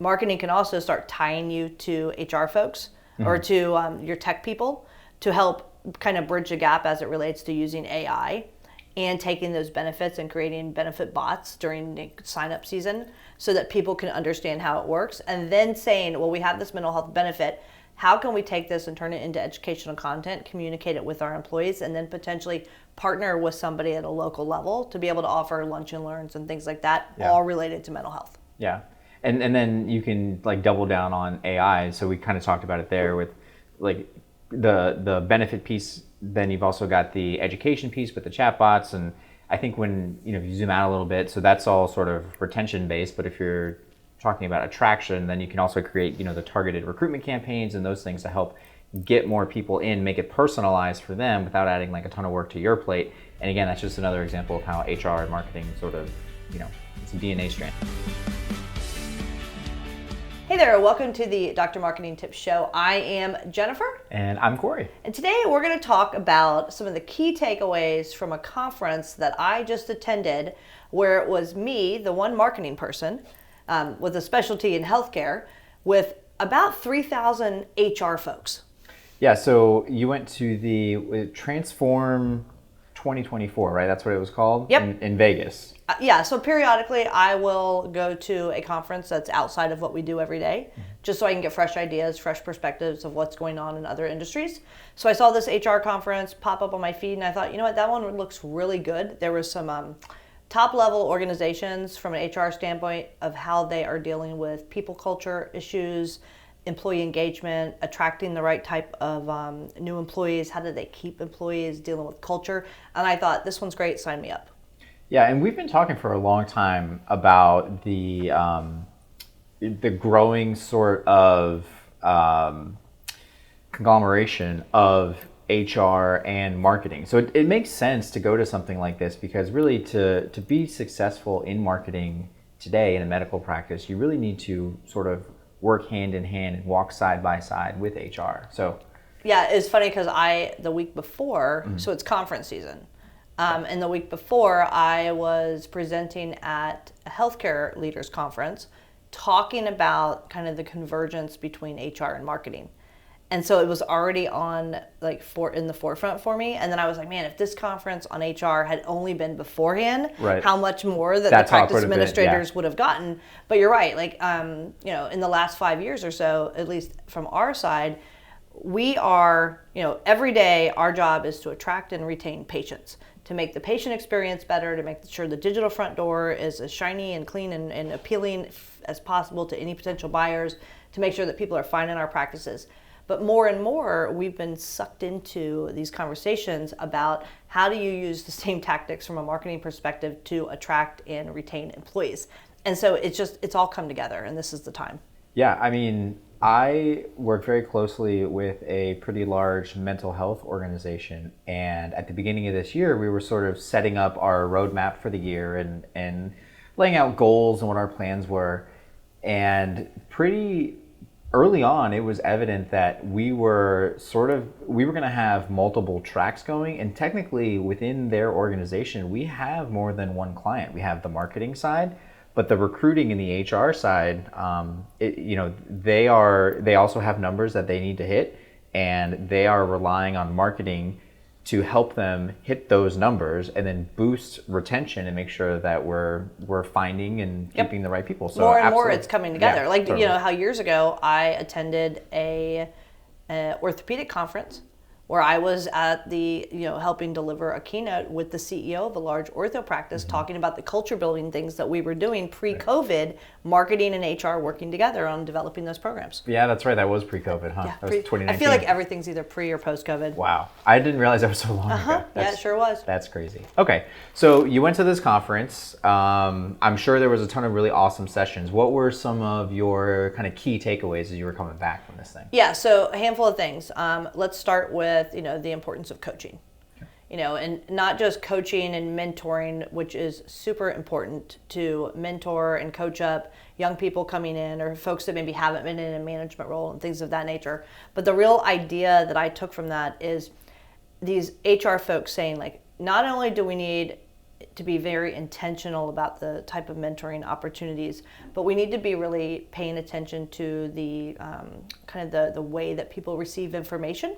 marketing can also start tying you to HR folks or to your tech people to help kind of bridge the gap as it relates to using AI and taking those benefits and creating benefit bots during the sign-up season so that people can understand how it works. And then saying, well, we have this mental health benefit. How can we take this and turn it into educational content, communicate it with our employees, and then potentially partner with somebody at a local level to be able to offer lunch and learns and things like that, all related to mental health. Yeah. And then you can like double down on AI. So we kind of talked about it there with like the benefit piece. Then you've also got the education piece with the chatbots. And I think when, if you zoom out a little bit, so that's all sort of retention based. But if you're talking about attraction, then you can also create, the targeted recruitment campaigns and those things to help get more people in, make it personalized for them without adding like a ton of work to your plate. And again, that's just another example of how HR and marketing sort of, it's a DNA strand. Hey there, welcome to the Dr. Marketing Tips Show. I am Jennifer. And I'm Corey. And today we're going to talk about some of the key takeaways from a conference that I just attended where it was me, the one marketing person, with a specialty in healthcare, with about 3,000 HR folks. Yeah, so you went to the Transform 2024, right? That's what it was called? Yep. In Vegas. Yeah, so periodically I will go to a conference that's outside of what we do every day, just so I can get fresh ideas, fresh perspectives of what's going on in other industries. So I saw this HR conference pop up on my feed and I thought, that one looks really good. There was some top-level organizations from an HR standpoint of how they are dealing with people culture issues, employee engagement, attracting the right type of new employees, how do they keep employees, dealing with culture. And I thought, this one's great, sign me up. Yeah, and we've been talking for a long time about the growing sort of conglomeration of HR and marketing. So it makes sense to go to something like this because really to be successful in marketing today in a medical practice, you really need to sort of work hand in hand and walk side by side with HR. So yeah, it's funny because the week before, so it's conference season. And the week before, I was presenting at a healthcare leaders conference talking about kind of the convergence between HR and marketing. And so it was already on in the forefront for me. And then I was like, man, if this conference on HR had only been beforehand, how much more that the practice administrators would have gotten. But you're right, in the last 5 years or so, at least from our side, we are, every day our job is to attract and retain patients, to make the patient experience better, to make sure the digital front door is as shiny and clean and appealing as possible to any potential buyers, to make sure that people are finding our practices. But more and more, we've been sucked into these conversations about how do you use the same tactics from a marketing perspective to attract and retain employees. And so it's all come together, and this is the time. Yeah, I mean, I work very closely with a pretty large mental health organization. And at the beginning of this year, we were sort of setting up our roadmap for the year and laying out goals and what our plans were. And pretty early on, it was evident that we were going to have multiple tracks going, and technically within their organization, we have more than one client. We have the marketing side, but the recruiting and the HR side, they also have numbers that they need to hit, and they are relying on marketing to help them hit those numbers and then boost retention and make sure that we're finding and keeping the right people. So more and more it's coming together. How years ago I attended a orthopedic conference where I was at the, helping deliver a keynote with the CEO of a large ortho practice, talking about the culture building things that we were doing pre-COVID, marketing and HR working together on developing those programs. Yeah, that's right. That was pre-COVID, huh? Yeah, that was 2019. I feel like everything's either pre or post-COVID. Wow. I didn't realize that was so long ago. Yeah, it sure was. That's crazy. Okay, so you went to this conference. I'm sure there was a ton of really awesome sessions. What were some of your kind of key takeaways as you were coming back from this thing? Yeah, so a handful of things. Let's start with, the importance of coaching. And not just coaching and mentoring, which is super important to mentor and coach up young people coming in or folks that maybe haven't been in a management role and things of that nature. But the real idea that I took from that is these HR folks saying, not only do we need to be very intentional about the type of mentoring opportunities, but we need to be really paying attention to the kind of the way that people receive information.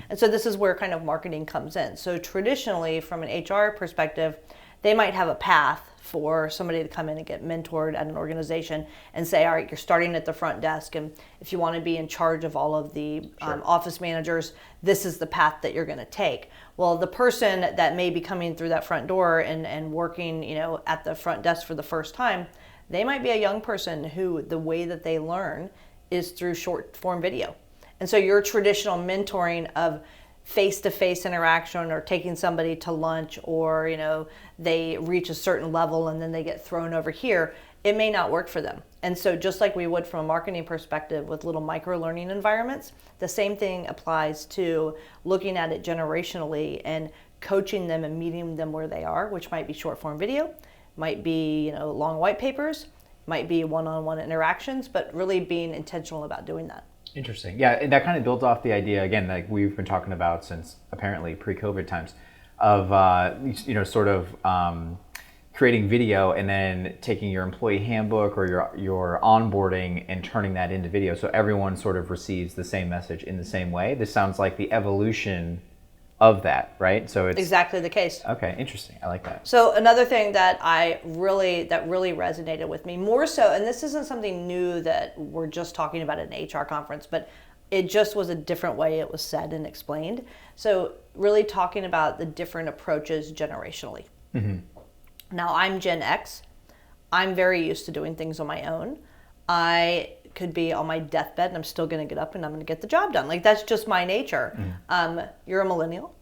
And so this is where kind of marketing comes in. So traditionally, from an HR perspective, they might have a path for somebody to come in and get mentored at an organization and say, all right, you're starting at the front desk, and if you want to be in charge of all of the office managers, this is the path that you're going to take. Well, the person that may be coming through that front door and working, at the front desk for the first time, they might be a young person who the way that they learn is through short form video. And so your traditional mentoring of face-to-face interaction, or taking somebody to lunch, or they reach a certain level and then they get thrown over here, it may not work for them. And so just like we would from a marketing perspective with little micro learning environments, the same thing applies to looking at it generationally and coaching them and meeting them where they are, which might be short form video, might be long white papers, might be one-on-one interactions, but really being intentional about doing that. Interesting. Yeah, and that kind of builds off the idea, again, like we've been talking about since apparently pre-COVID times, of creating video and then taking your employee handbook or your onboarding and turning that into video, so everyone sort of receives the same message in the same way. This sounds like the evolution of that, right? So it's exactly the case. Okay, interesting. I like that. So another thing that really resonated with me more so, and this isn't something new that we're just talking about at an HR conference, but it just was a different way it was said and explained. So really talking about the different approaches generationally. Now I'm Gen X. I'm very used to doing things on my own. I could be on my deathbed and I'm still going to get up and I'm going to get the job done. Like, that's just my nature. You're a millennial.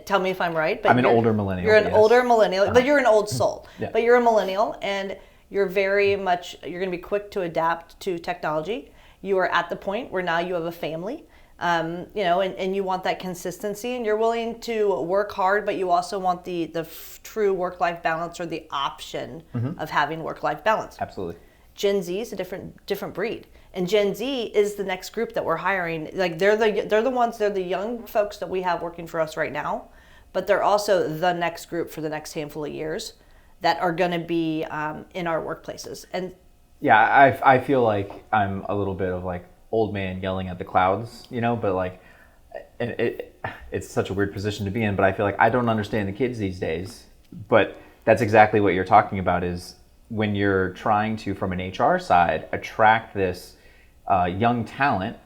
Tell me if I'm right. But I'm an older millennial. You're an older millennial, but you're an old soul. Yeah. But you're a millennial, and you're going to be quick to adapt to technology. You are at the point where now you have a family, and you want that consistency, and you're willing to work hard, but you also want the true work-life balance, or the option of having work-life balance. Absolutely. Gen Z is a different breed, and Gen Z is the next group that we're hiring. Like, they're the young folks that we have working for us right now, but they're also the next group for the next handful of years that are going to be in our workplaces. And yeah, I feel like I'm a little bit of like old man yelling at the clouds, but like, and it's such a weird position to be in, but I feel like I don't understand the kids these days. But that's exactly what you're talking about, is when you're trying to, from an HR side, attract this young talent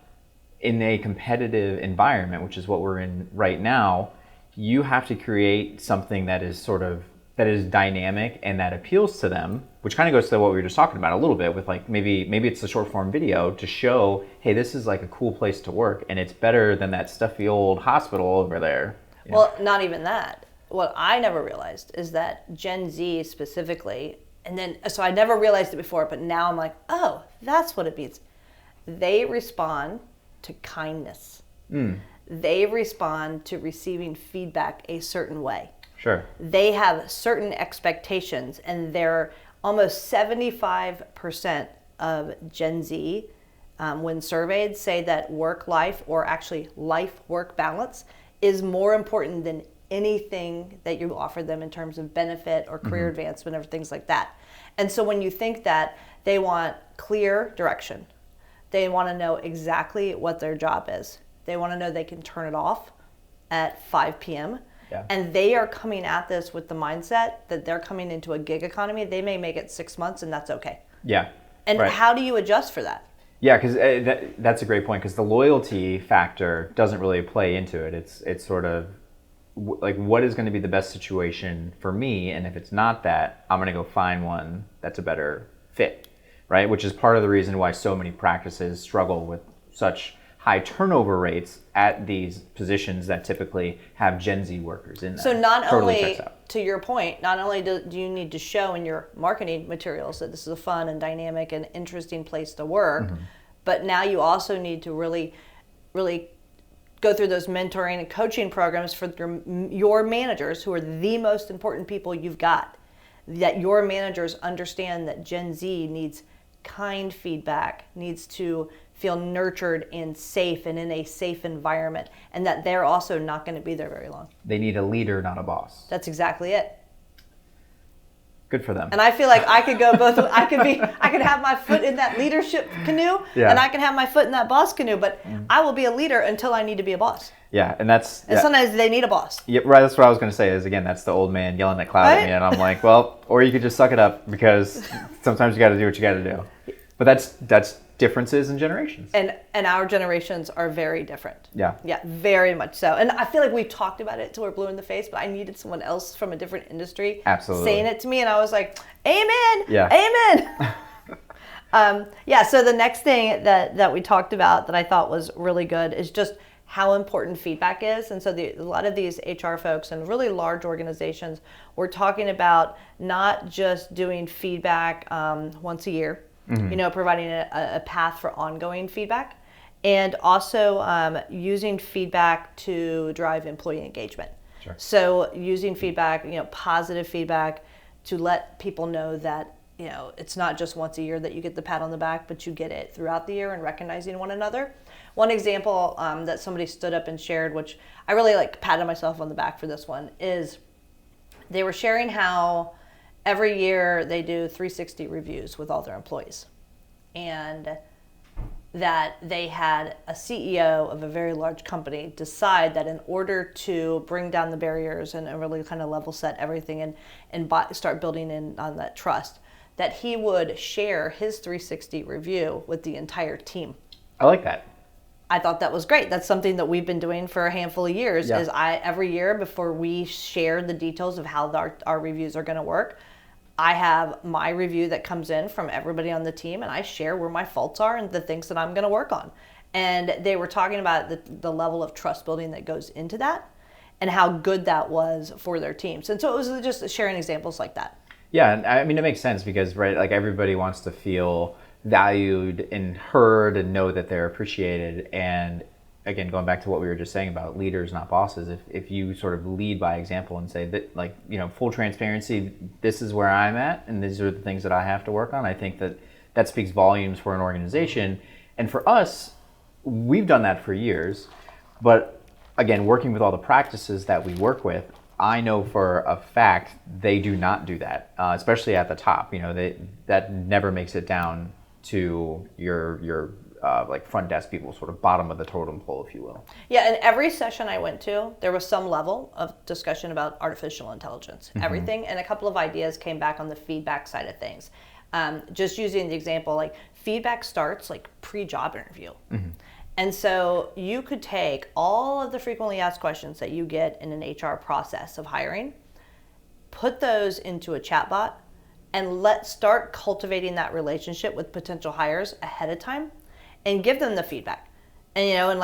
in a competitive environment, which is what we're in right now, you have to create something that is dynamic and that appeals to them, which kind of goes to what we were just talking about a little bit with, like, maybe it's the short form video to show, hey, this is like a cool place to work and it's better than that stuffy old hospital over there. Well, not even that. What I never realized is that Gen Z specifically, so I never realized it before, but now I'm like, oh, that's what it means. They respond to kindness. They respond to receiving feedback a certain way. Sure. They have certain expectations, and they're almost 75% of Gen Z, when surveyed, say that work-life, or actually life-work balance, is more important than anything that you offer them in terms of benefit or career advancement or things like that. And so when you think that, they want clear direction. They want to know exactly what their job is. They want to know they can turn it off at 5 p.m. Yeah. And they are coming at this with the mindset that they're coming into a gig economy. They may make it 6 months, and that's okay. Yeah. And right. How do you adjust for that? Yeah, because that's a great point, because the loyalty factor doesn't really play into it. It's sort of like, what is going to be the best situation for me, and if it's not that, I'm going to go find one that's a better fit, right? Which is part of the reason why so many practices struggle with such high turnover rates at these positions that typically have Gen Z workers in them. So not only, to your point, not only do you need to show in your marketing materials that this is a fun and dynamic and interesting place to work, but now you also need to really, really go through those mentoring and coaching programs for your managers, who are the most important people you've got. That your managers understand that Gen Z needs kind feedback, needs to feel nurtured and safe and in a safe environment, and that they're also not going to be there very long. They need a leader, not a boss. That's exactly it. Good for them. And I feel like I could go both. I could have my foot in that leadership canoe, and I can have my foot in that boss canoe. But I will be a leader until I need to be a boss. Yeah, and sometimes they need a boss. Yeah, right. That's what I was going to say. Is again, that's the old man yelling at cloud at me, and I'm like, well, or you could just suck it up because sometimes you got to do what you got to do. But that's differences in generations. And our generations are very different. Yeah. Yeah, very much so. And I feel like we've talked about it till we're blue in the face, but I needed someone else from a different industry saying it to me, and I was like, amen. Yeah. Amen. So the next thing that we talked about that I thought was really good is just how important feedback is. And so a lot of these HR folks and really large organizations, we're talking about not just doing feedback once a year, providing a path for ongoing feedback, and also using feedback to drive employee engagement. Sure. So using feedback, positive feedback to let people know that, it's not just once a year that you get the pat on the back, but you get it throughout the year and recognizing one another. One example that somebody stood up and shared, which I really patted myself on the back for this one, is they were sharing how every year they do 360 reviews with all their employees. And that they had a CEO of a very large company decide that in order to bring down the barriers and really kind of level set everything and start building in on that trust, that he would share his 360 review with the entire team. I like that. I thought that was great. That's something that we've been doing for a handful of years. Is every year before we share the details of how our reviews are going to work, I have my review that comes in from everybody on the team, and I share where my faults are and the things that I'm going to work on. And they were talking about the level of trust building that goes into that and how good that was for their teams. And so it was just sharing examples like that. Yeah, and I mean, it makes sense because, right, everybody wants to feel valued and heard and know that they're appreciated. And again, going back to what we were just saying about leaders, not bosses, if you sort of lead by example and say that, full transparency, this is where I'm at and these are the things that I have to work on, I think that speaks volumes for an organization. And for us, we've done that for years. But again, working with all the practices that we work with, I know for a fact they do not do that, especially at the top. That never makes it down to your front desk people, sort of bottom of the totem pole, if you will. Yeah, and every session I went to, there was some level of discussion about artificial intelligence, everything, and a couple of ideas came back on the feedback side of things. Just using the example, feedback starts pre-job interview. And so you could take all of the frequently asked questions that you get in an HR process of hiring, put those into a chatbot, and start cultivating that relationship with potential hires ahead of time and give them the feedback. And,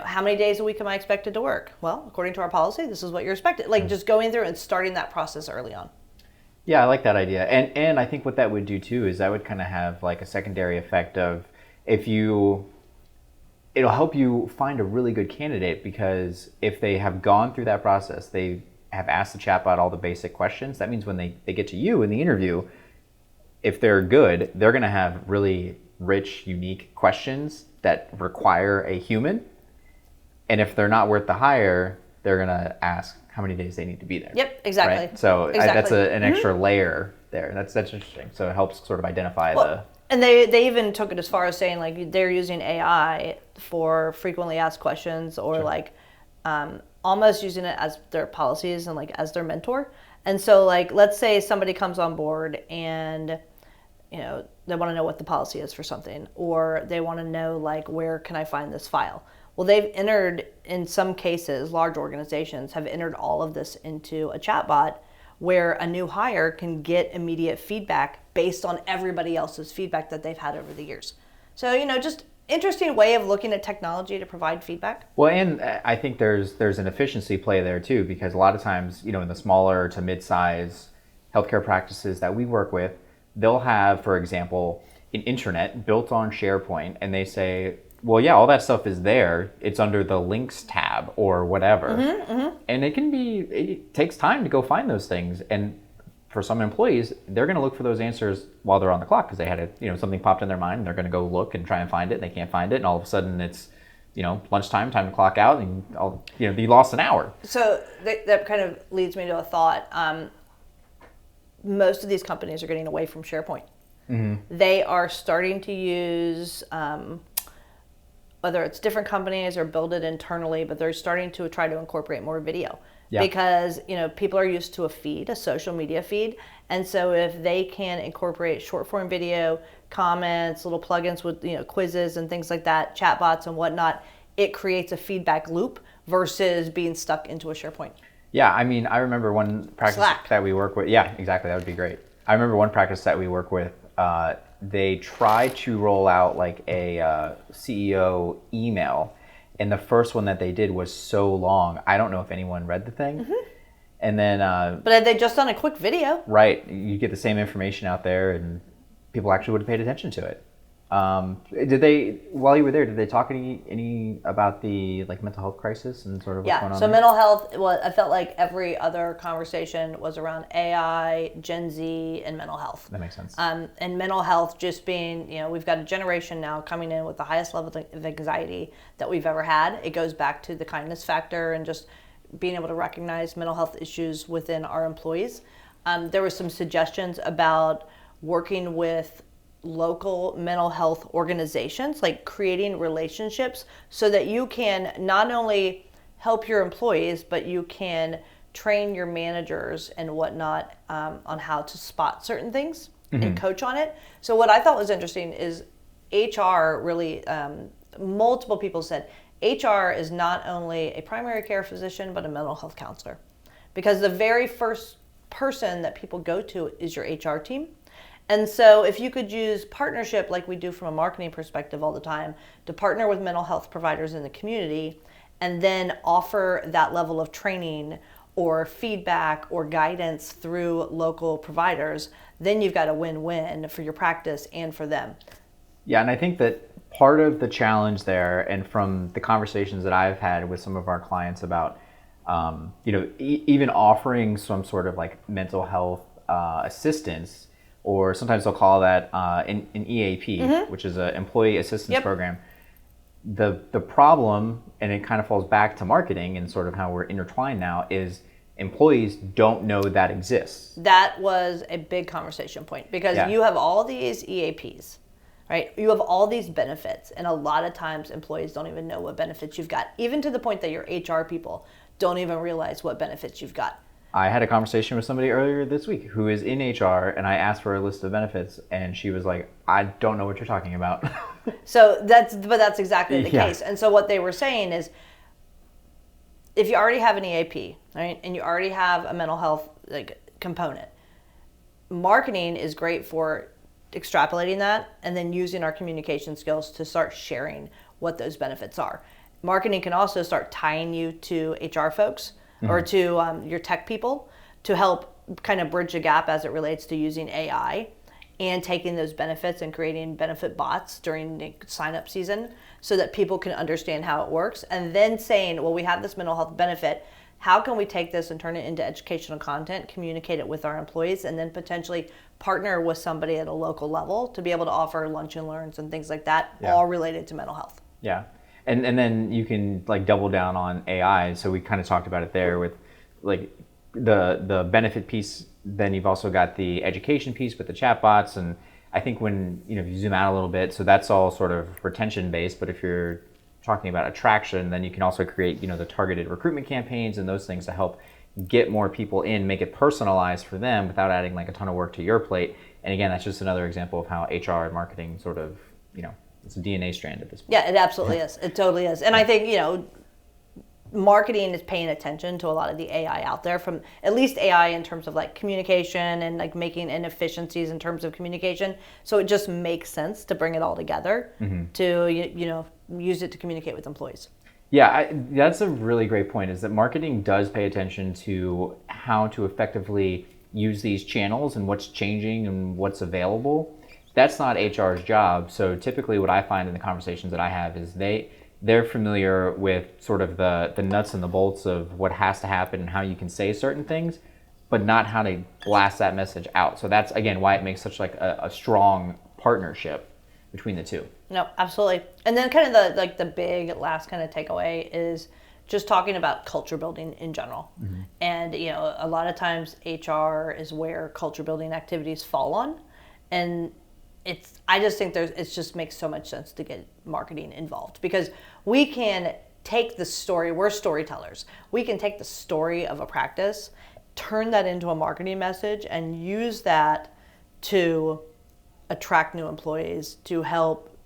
how many days a week am I expected to work? Well, according to our policy, this is what you're expected. Just going through and starting that process early on. Yeah, I like that idea. And I think what that would do too is that would kind of have a secondary effect of it'll help you find a really good candidate, because if they have gone through that process, they have asked the chatbot all the basic questions, that means when they get to you in the interview, if they're good, they're going to have really rich, unique questions that require a human. And if they're not worth the hire, they're going to ask how many days they need to be there. Yep, exactly. Right? So that's an extra layer there. That's interesting. So it helps sort of identify And they even took it as far as saying they're using AI for frequently asked questions, or almost using it as their policies and as their mentor. And so let's say somebody comes on board and they want to know what the policy is for something, or they want to know where can I find this file. Well, they've entered, in some cases, large organizations have entered all of this into a chatbot where a new hire can get immediate feedback based on everybody else's feedback that they've had over the years. So, just interesting way of looking at technology to provide feedback. Well, and I think there's an efficiency play there too, because a lot of times, in the smaller to mid-size healthcare practices that we work with, they'll have, for example, an intranet built on SharePoint, and they say, well, yeah, all that stuff is there. It's under the links tab or whatever. And it takes time to go find those things. And for some employees, they're going to look for those answers while they're on the clock, because they had something popped in their mind, and they're going to go look and try and find it, and they can't find it. And all of a sudden it's, lunchtime, time to clock out, and you lost an hour. So that kind of leads me to a thought. most of these companies are getting away from SharePoint. Mm-hmm. They are starting to use, whether it's different companies or build it internally, but they're starting to try to incorporate more video. Yeah. Because people are used to a social media feed, and so if they can incorporate short form video, comments, little plugins with quizzes and things like that, chatbots and whatnot, it creates a feedback loop versus being stuck into a SharePoint. Yeah, I mean, I remember one practice Slack. that we work with. Yeah, exactly. That would be great. I remember one practice that we work with. They tried to roll out like a CEO email. And the first one that they did was so long, I don't know if anyone read the thing. Mm-hmm. And then... but had they just done a quick video? Right. You get the same information out there, and people actually would have paid attention to it. Did they, while you were there, did they talk any about the mental health crisis and sort of what's going on? So there? mental health, I felt like every other conversation was around AI, Gen Z, and mental health. That makes sense. And mental health just being, we've got a generation now coming in with the highest level of anxiety that we've ever had. It goes back to the kindness factor and just being able to recognize mental health issues within our employees. There were some suggestions about working with local mental health organizations, like creating relationships so that you can not only help your employees, but you can train your managers and whatnot on how to spot certain things and coach on it. So what I thought was interesting is HR really, multiple people said, HR is not only a primary care physician, but a mental health counselor. Because the very first person that people go to is your HR team. And so if you could use partnership like we do from a marketing perspective all the time to partner with mental health providers in the community and then offer that level of training or feedback or guidance through local providers, then you've got a win-win for your practice and for them. Yeah, and I think that part of the challenge there, and from the conversations that I've had with some of our clients about, even offering some sort of mental health assistance, or sometimes they'll call that an EAP, which is an employee assistance program. The problem, and it kind of falls back to marketing and sort of how we're intertwined now, is employees don't know that exists. That was a big conversation point because you have all these EAPs, right? You have all these benefits, and a lot of times employees don't even know what benefits you've got, even to the point that your HR people don't even realize what benefits you've got. I had a conversation with somebody earlier this week who is in HR, and I asked for a list of benefits, and she was like, I don't know what you're talking about. So that's exactly the case. And so what they were saying is, if you already have an EAP, right, and you already have a mental health component, marketing is great for extrapolating that and then using our communication skills to start sharing what those benefits are. Marketing can also start tying you to HR folks or to your tech people to help kind of bridge the gap as it relates to using AI and taking those benefits and creating benefit bots during the sign-up season so that people can understand how it works. And then saying, well, we have this mental health benefit. How can we take this and turn it into educational content, communicate it with our employees, and then potentially partner with somebody at a local level to be able to offer lunch and learns and things like that, all related to mental health. Yeah. And then you can double down on AI. So we kind of talked about it there with the benefit piece. Then you've also got the education piece with the chatbots. And I think when if you zoom out a little bit, so that's all sort of retention based. But if you're talking about attraction, then you can also create the targeted recruitment campaigns and those things to help get more people in, make it personalized for them without adding a ton of work to your plate. And again, that's just another example of how HR and marketing sort of it's a DNA strand at this point. Yeah, it absolutely is. It totally is. And I think, marketing is paying attention to a lot of the AI out there, from at least AI in terms of communication and making inefficiencies in terms of communication. So it just makes sense to bring it all together to, use it to communicate with employees. Yeah, that's a really great point, is that marketing does pay attention to how to effectively use these channels and what's changing and what's available. That's not HR's job. So typically what I find in the conversations that I have is they're familiar with sort of the nuts and the bolts of what has to happen and how you can say certain things, but not how to blast that message out. So that's, again, why it makes such a strong partnership between the two. No, absolutely. And then kind of the big last kind of takeaway is just talking about culture building in general. And, a lot of times HR is where culture building activities fall on. And I just think it just makes so much sense to get marketing involved, because we can take the story, we're storytellers. We can take the story of a practice, turn that into a marketing message, and use that to attract new employees, to help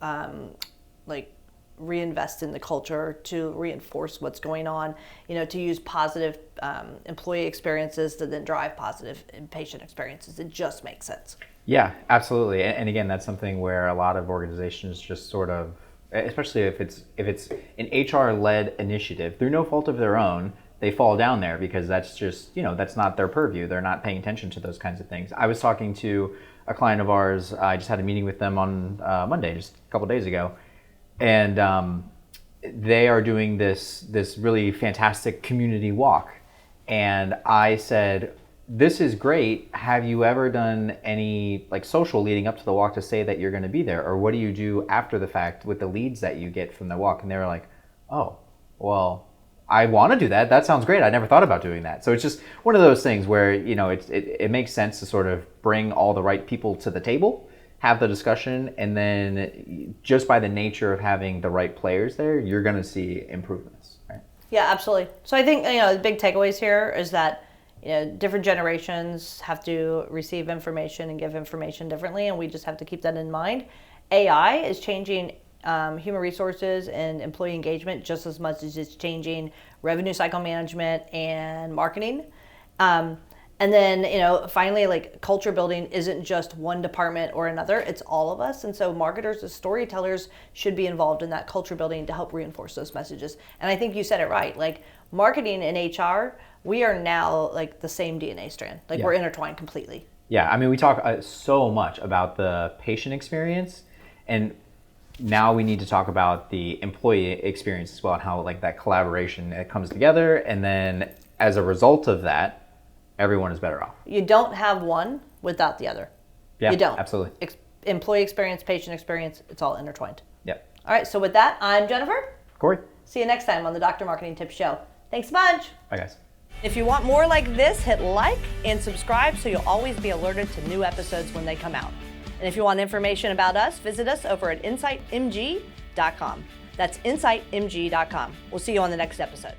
reinvest in the culture, to reinforce what's going on, to use positive employee experiences to then drive positive patient experiences. It just makes sense. Yeah, absolutely. And again, that's something where a lot of organizations just sort of, especially if it's an HR-led initiative, through no fault of their own, they fall down there because that's just, that's not their purview. They're not paying attention to those kinds of things. I was talking to a client of ours. I just had a meeting with them on Monday, just a couple days ago. And they are doing this really fantastic community walk. And I said, this is great. Have you ever done any social leading up to the walk to say that you're going to be there? Or what do you do after the fact with the leads that you get from the walk? And they were like, oh, well, I want to do that. That sounds great. I never thought about doing that. So it's just one of those things where, it makes sense to sort of bring all the right people to the table, have the discussion, and then just by the nature of having the right players there, you're going to see improvements, right? Yeah, absolutely. So I think, the big takeaways here is that, different generations have to receive information and give information differently, and we just have to keep that in mind. AI is changing human resources and employee engagement just as much as it's changing revenue cycle management and marketing. And then, finally, culture building isn't just one department or another, it's all of us. And so marketers as storytellers should be involved in that culture building to help reinforce those messages. And I think you said it right, marketing and HR, we are now the same DNA strand. We're intertwined completely. Yeah, I mean, we talk so much about the patient experience, and now we need to talk about the employee experience as well, and how that collaboration that comes together, and then as a result of that, everyone is better off. You don't have one without the other. Yeah, you don't. Absolutely. Employee experience, patient experience, it's all intertwined. Yep. All right, so with that, I'm Jennifer. Corey. See you next time on the Dr. Marketing Tips Show. Thanks a bunch. Bye, guys. If you want more like this, hit like and subscribe so you'll always be alerted to new episodes when they come out. And if you want information about us, visit us over at insightmg.com. That's insightmg.com. We'll see you on the next episode.